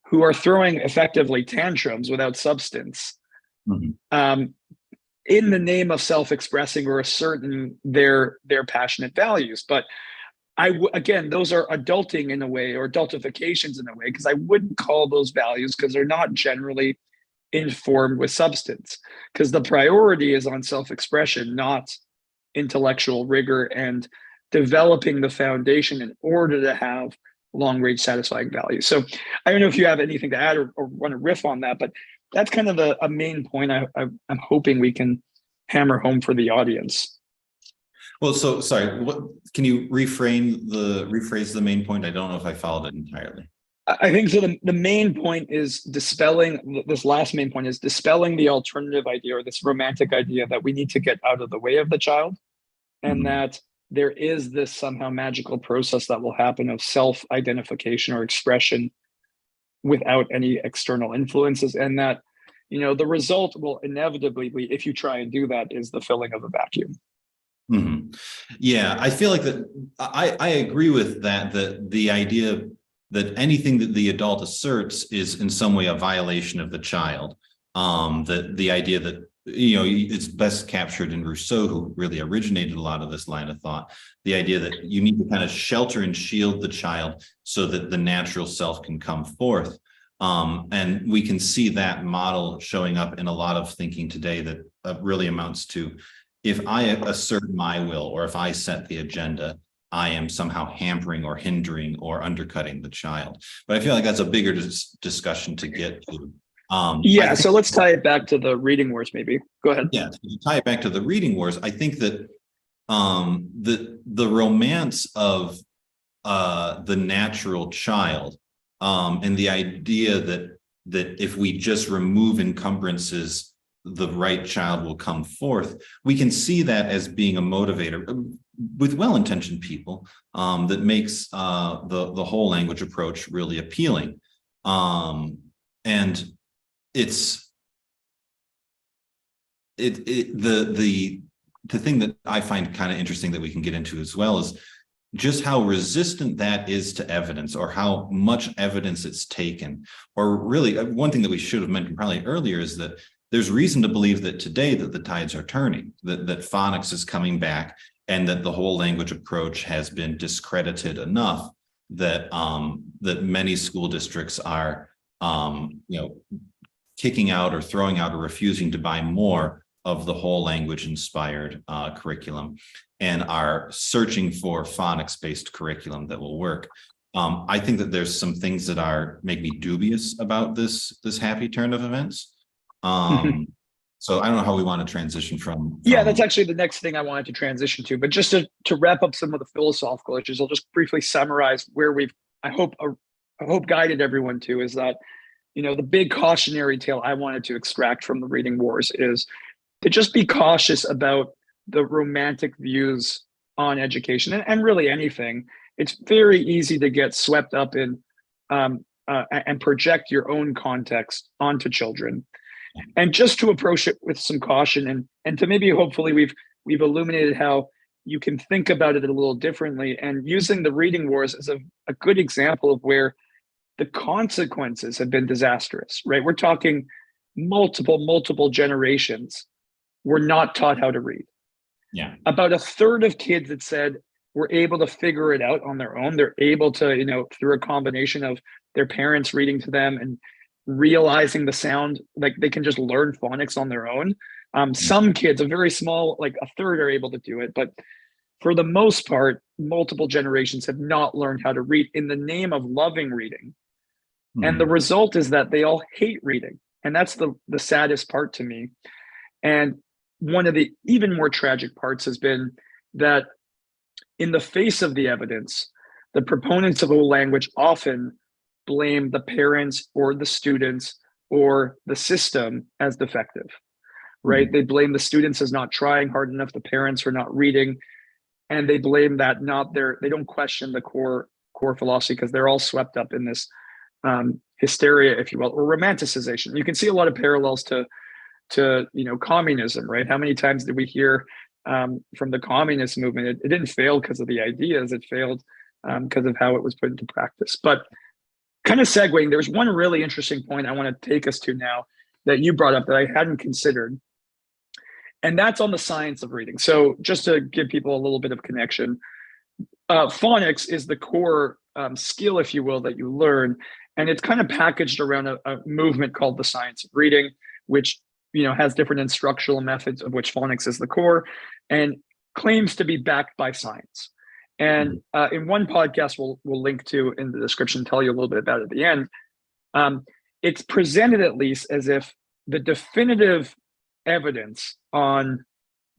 A: who are throwing effectively tantrums without substance in the name of self-expressing or asserting their passionate values. But again, those are adulting in a way, or adultifications in a way, because I wouldn't call those values, because they're not generally informed with substance, because the priority is on self-expression, not intellectual rigor and developing the foundation in order to have long-range satisfying values. So I don't know if you have anything to add or want to riff on that, but that's kind of a main point I'm hoping we can hammer home for the audience.
B: Well, so sorry, can you rephrase the main point? I don't know if I followed it entirely.
A: I think so. The main point is dispelling, this last main point is dispelling the alternative idea, or this romantic idea that we need to get out of the way of the child, and that there is this somehow magical process that will happen of self-identification or expression without any external influences, and that, you know, the result will inevitably be, if you try and do that, is the filling of a vacuum.
B: Yeah, I feel like that I agree with that, that the idea that anything that the adult asserts is in some way a violation of the child. That the idea that, you know, it's best captured in Rousseau, who really originated a lot of this line of thought. The idea that you need to kind of shelter and shield the child so that the natural self can come forth. And we can see that model showing up in a lot of thinking today that really amounts to, if I assert my will, or if I set the agenda, I am somehow hampering or hindering or undercutting the child. But I feel like that's a bigger discussion to get to.
A: So let's tie it back to the reading wars, maybe. Go ahead.
B: Yeah, to tie it back to the reading wars, I think that the romance of the natural child, and the idea that if we just remove encumbrances, the right child will come forth. We can see that as being a motivator with well-intentioned people, that makes the whole language approach really appealing. And it's the thing that I find kind of interesting that we can get into as well is just how resistant that is to evidence, or how much evidence it's taken. Or really, one thing that we should have mentioned probably earlier is that there's reason to believe that today that the tides are turning, that phonics is coming back, and that the whole language approach has been discredited enough that that many school districts are kicking out or throwing out or refusing to buy more of the whole language inspired curriculum, and are searching for phonics-based curriculum that will work. I think that there's some things that make me dubious about this happy turn of events. So I don't know how we want to transition from.
A: Yeah, that's actually the next thing I wanted to transition to. But just to wrap up some of the philosophical issues, I'll just briefly summarize where I hope guided everyone to, is that, you know, the big cautionary tale I wanted to extract from the reading wars is to just be cautious about the romantic views on education and really anything. It's very easy to get swept up in and project your own context onto children. And just to approach it with some caution, and to maybe hopefully we've illuminated how you can think about it a little differently, and using the reading wars as a good example of where the consequences have been disastrous, right? We're talking multiple generations were not taught how to read.
B: Yeah.
A: About a third of kids that said were able to figure it out on their own. They're able to, you know, through a combination of their parents reading to them and realizing the sound, like they can just learn phonics on their own. Some kids, a very small, like a third, are able to do it, but for the most part, multiple generations have not learned how to read in the name of loving reading. And the result is that they all hate reading. And that's the saddest part to me. And one of the even more tragic parts has been that in the face of the evidence, the proponents of old language often blame the parents or the students or the system as defective, right? They blame the students as not trying hard enough, the parents for not reading, and they blame that they don't question the core philosophy because they're all swept up in this hysteria, if you will, or romanticization. You can see a lot of parallels to communism, right? How many times did we hear from the communist movement? It didn't fail because of the ideas; it failed because of how it was put into practice. But kind of segueing, there's one really interesting point I want to take us to now that you brought up that I hadn't considered, and that's on the science of reading. So just to give people a little bit of connection, phonics is the core skill, if you will, that you learn, and it's kind of packaged around a movement called the science of reading, which has different instructional methods, of which phonics is the core, and claims to be backed by science. And in one podcast we'll link to in the description, tell you a little bit about it at the end, it's presented at least as if the definitive evidence on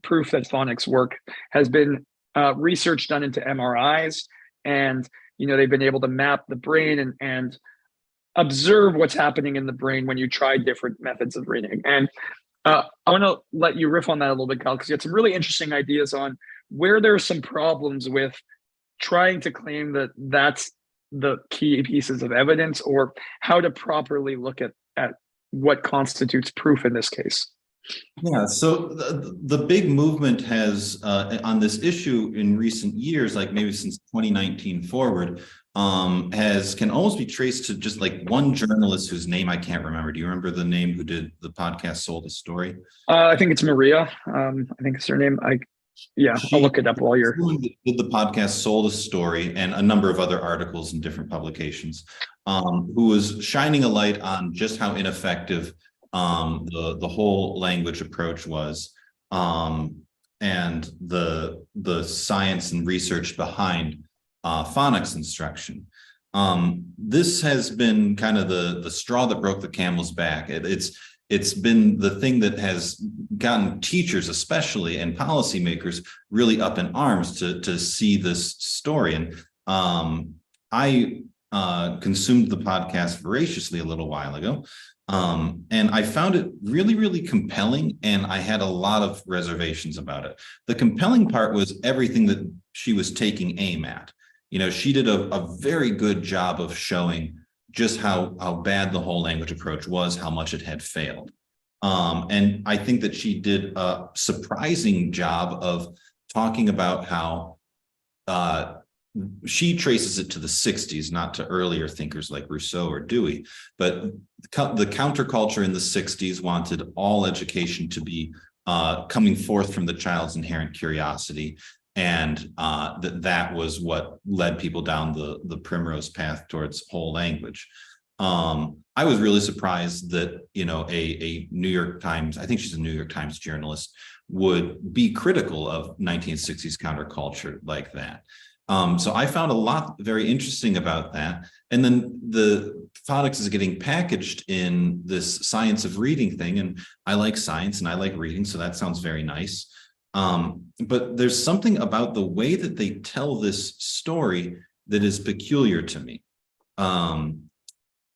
A: proof that phonics work has been research done into MRIs, and they've been able to map the brain and observe what's happening in the brain when you try different methods of reading. And I want to let you riff on that a little bit, Kyle, because you had some really interesting ideas on where there are some problems with trying to claim that that's the key pieces of evidence, or how to properly look at what constitutes proof in this case.
B: Yeah, so the big movement has on this issue in recent years, like maybe since 2019 forward, can almost be traced to just like one journalist whose name I can't remember. Do you remember the name who did the podcast Sold a Story?
A: I think it's Maria. I think it's her name. I'll look it up while you're.
B: Did the podcast Sold a Story and a number of other articles in different publications, who was shining a light on just how ineffective the whole language approach was, and the science and research behind phonics instruction. This has been kind of the straw that broke the camel's back. It's been the thing that has gotten teachers, especially, and policymakers really up in arms to see this story. And I consumed the podcast voraciously a little while ago. And I found it really, really compelling, and I had a lot of reservations about it. The compelling part was everything that she was taking aim at. She did a very good job of showing just how bad the whole language approach was, how much it had failed. And I think that she did a surprising job of talking about how she traces it to the 60s, not to earlier thinkers like Rousseau or Dewey, but the counterculture in the 60s wanted all education to be coming forth from the child's inherent curiosity, and that was what led people down the primrose path towards whole language. I was really surprised that a New York Times, I think she's a New York Times journalist, would be critical of 1960s counterculture like that. So I found a lot very interesting about that. And then the phonics is getting packaged in this science of reading thing. And I like science and I like reading, so that sounds very nice. But there's something about the way that they tell this story that is peculiar to me.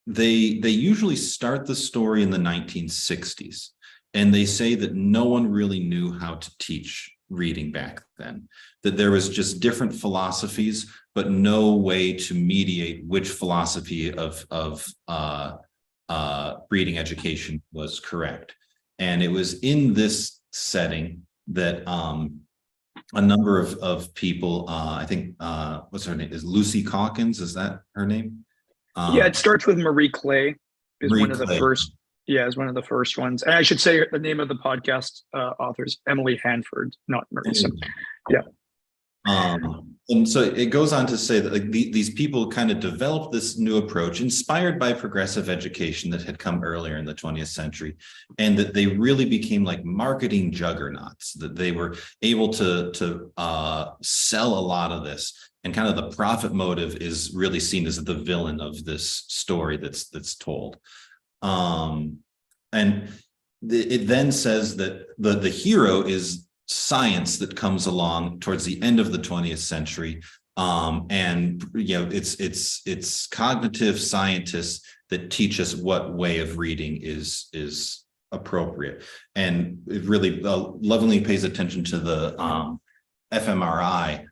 B: They usually start the story in the 1960s, and they say that no one really knew how to teach reading back then, that there was just different philosophies, but no way to mediate which philosophy of reading education was correct. And it was in this setting that a number of people, I think, what's her name? Is Lucy Calkins? Is that her name?
A: Yeah, it starts with Marie Clay. Is one of the first. Yeah, is one of the first ones. And I should say the name of the podcast authors, Emily Hanford, not Marisa. Yeah.
B: And so it goes on to say that like these people kind of developed this new approach inspired by progressive education that had come earlier in the 20th century, and that they really became like marketing juggernauts, that they were able to sell a lot of this, and kind of the profit motive is really seen as the villain of this story that's told. And it then says that the hero is science that comes along towards the end of the 20th century, And it's cognitive scientists that teach us what way of reading is appropriate. And it really lovingly pays attention to the fMRI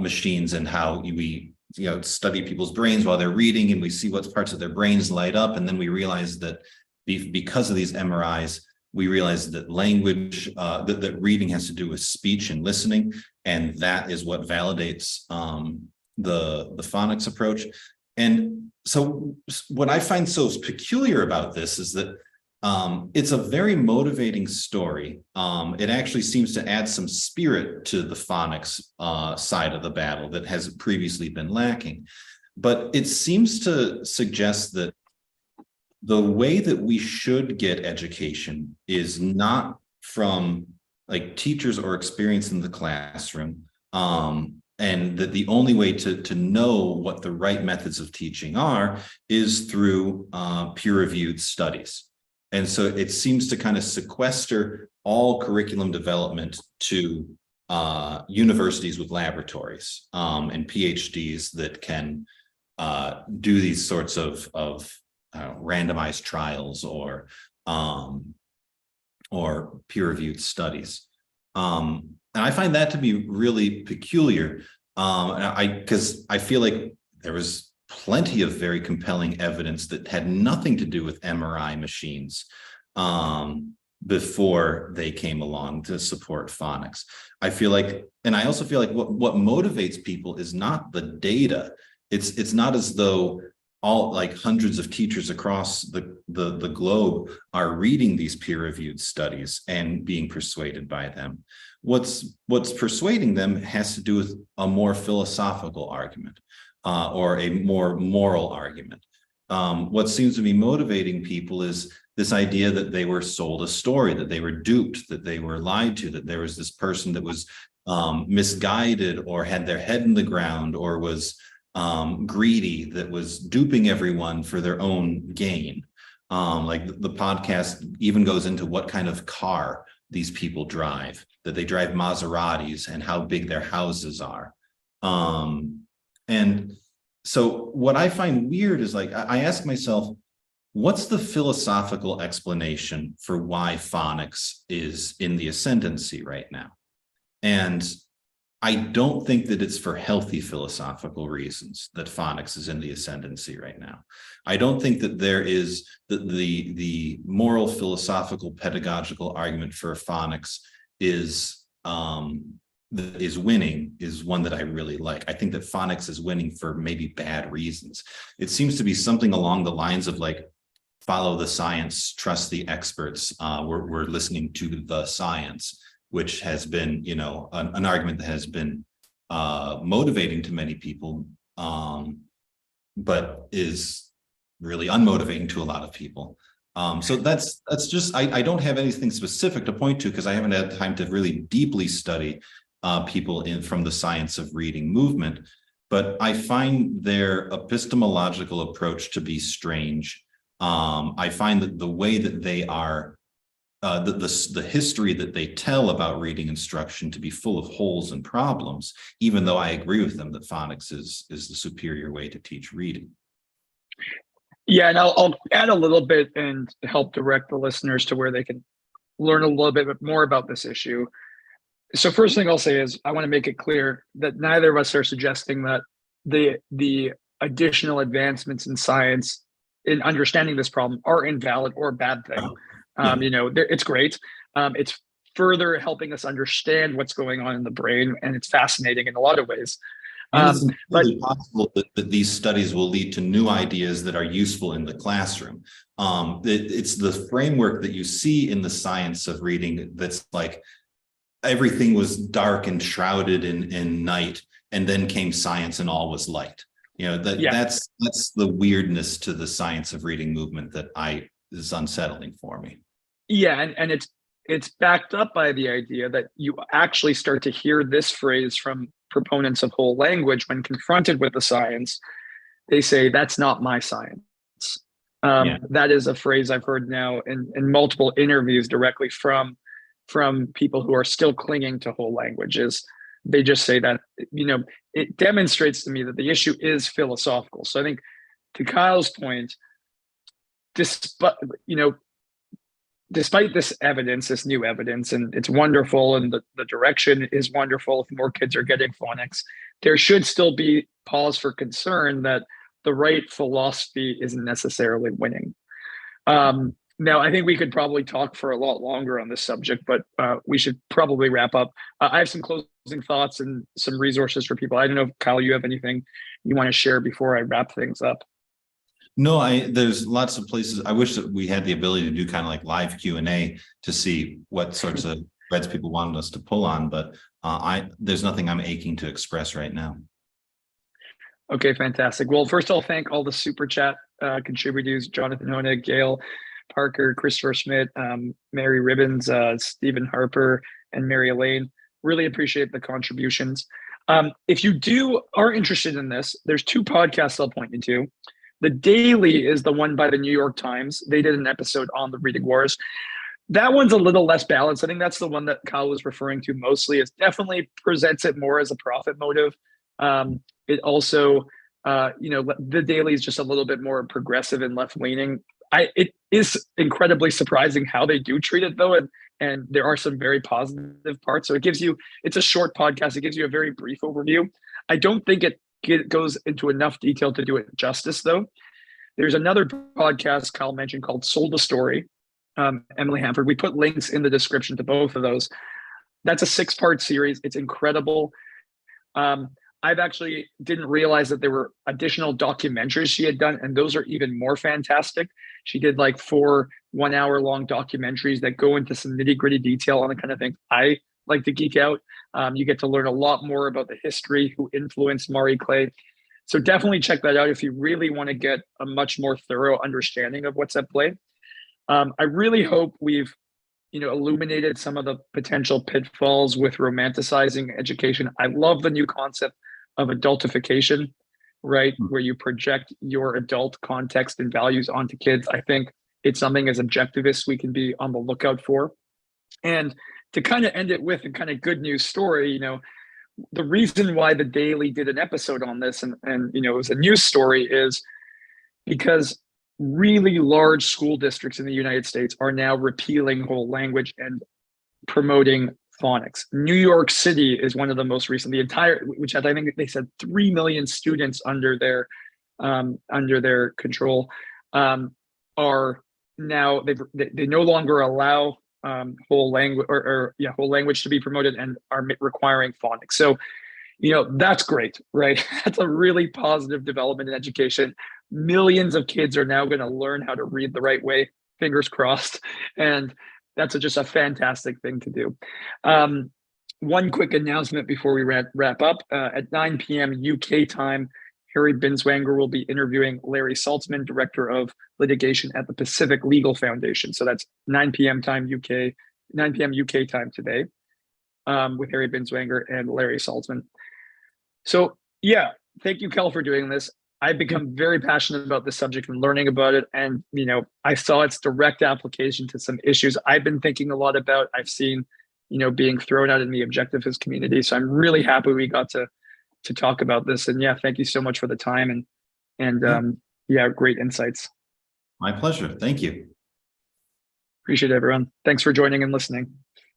B: machines and how we study people's brains while they're reading, and we see what parts of their brains light up. And then we realize that because of these MRIs, we realize that language, that reading has to do with speech and listening. And that is what validates the phonics approach. And so what I find so peculiar about this is that it's a very motivating story. It actually seems to add some spirit to the phonics side of the battle that has previously been lacking. But it seems to suggest that the way that we should get education is not from like teachers or experience in the classroom, and that the only way to know what the right methods of teaching are is through peer-reviewed studies. And so it seems to kind of sequester all curriculum development to universities with laboratories and PhDs that can do these sorts of randomized trials or peer-reviewed studies. And I find that to be really peculiar, because I feel like there was plenty of very compelling evidence that had nothing to do with MRI machines before they came along to support phonics. I feel like, and I also feel like what motivates people is not the data. It's not as though all like hundreds of teachers across the globe are reading these peer-reviewed studies and being persuaded by them. What's persuading them has to do with a more philosophical argument or a more moral argument. What seems to be motivating people is this idea that they were sold a story, that they were duped, that they were lied to, that there was this person that was misguided or had their head in the ground or was greedy, that was duping everyone for their own gain. Like the podcast even goes into what kind of car these people drive, that they drive Maseratis and how big their houses are. And so what I find weird is like, I ask myself, what's the philosophical explanation for why phonics is in the ascendancy right now? And I don't think that it's for healthy philosophical reasons that phonics is in the ascendancy right now. I don't think that there is the moral, philosophical, pedagogical argument for phonics is winning is one that I really like. I think that phonics is winning for maybe bad reasons. It seems to be something along the lines of like, follow the science, trust the experts. We're listening to the science, which has been, an argument that has been motivating to many people, but is really unmotivating to a lot of people. So that's just, I don't have anything specific to point to because I haven't had time to really deeply study people from the science of reading movement, but I find their epistemological approach to be strange. I find that the way that they are, the history that they tell about reading instruction to be full of holes and problems, even though I agree with them that phonics is the superior way to teach reading.
A: Yeah, and I'll add a little bit and help direct the listeners to where they can learn a little bit more about this issue. So first thing I'll say is I want to make it clear that neither of us are suggesting that the additional advancements in science in understanding this problem are invalid or a bad thing. It's great. It's further helping us understand what's going on in the brain, and it's fascinating in a lot of ways.
B: It's really possible that these studies will lead to new ideas that are useful in the classroom. It's the framework that you see in the science of reading that's like everything was dark and shrouded in night, and then came science and all was light. That's the weirdness to the science of reading movement that is unsettling for me.
A: Yeah, and it's backed up by the idea that you actually start to hear this phrase from proponents of whole language when confronted with the science. They say, that's not my science. That is a phrase I've heard now in multiple interviews directly from people who are still clinging to whole languages. They just say that, it demonstrates to me that the issue is philosophical. So I think to Kyle's point, despite, despite this evidence, this new evidence, and it's wonderful, and the direction is wonderful if more kids are getting phonics, there should still be pause for concern that the right philosophy isn't necessarily winning. Now, I think we could probably talk for a lot longer on this subject, but we should probably wrap up. I have some closing thoughts and some resources for people. I don't know if, Kyle, you have anything you want to share before I wrap things up?
B: No, there's lots of places. I wish that we had the ability to do kind of like live Q&A to see what sorts of threads people wanted us to pull on, but there's nothing I'm aching to express right now.
A: Okay, fantastic. Well, first I'll thank all the super chat contributors: Jonathan Honig, Gail Parker, Christopher Schmidt, Mary Ribbons, Stephen Harper, and Mary Elaine. Really appreciate the contributions. If you are interested in this, there's 2 podcasts I'll point you to. The Daily is the one by the New York Times. They did an episode on the reading wars. That one's a little less balanced. I think that's the one that Kyle was referring to mostly. It definitely presents it more as a profit motive. It also, the Daily is just a little bit more progressive and left-leaning. It is incredibly surprising how they do treat it, though, and there are some very positive parts. So it's a short podcast. It gives you a very brief overview. I don't think it goes into enough detail to do it justice, though. There's another podcast Kyle mentioned called Sold a Story, Emily Hanford. We put links in the description to both of those. That's a 6-part series. It's incredible. I've actually didn't realize that there were additional documentaries she had done, and those are even more fantastic. She did like 4 one-hour-long documentaries that go into some nitty-gritty detail on the kind of thing I like to geek out. You get to learn a lot more about the history, who influenced Marie Clay. So definitely check that out if you really want to get a much more thorough understanding of what's at play. I really hope we've illuminated some of the potential pitfalls with romanticizing education. I love the new concept of adultification, right? Where you project your adult context and values onto kids. I think it's something as objectivists we can be on the lookout for. And to kind of end it with a kind of good news story, the reason why the Daily did an episode on this and it was a news story is because really large school districts in the United States are now repealing whole language and promoting phonics. New York City is one of the most recent. Which I think they said 3 million students under their control are now they no longer allow whole language whole language to be promoted and are requiring phonics. So that's great, right? That's a really positive development in education. Millions of kids are now going to learn how to read the right way, fingers crossed, and that's just a fantastic thing to do. One quick announcement before we wrap up. At 9 p.m. UK time, Harry Binswanger will be interviewing Larry Saltzman, Director of Litigation at the Pacific Legal Foundation. So that's 9 p.m. UK time today, with Harry Binswanger and Larry Saltzman. So yeah, thank you, Kel, for doing this. I've become very passionate about this subject and learning about it. And, I saw its direct application to some issues I've been thinking a lot about. I've seen, being thrown out in the objectivist community. So I'm really happy we got to talk about this. And yeah, thank you so much for the time and great insights.
B: My pleasure. Thank you.
A: Appreciate it, everyone. Thanks for joining and listening.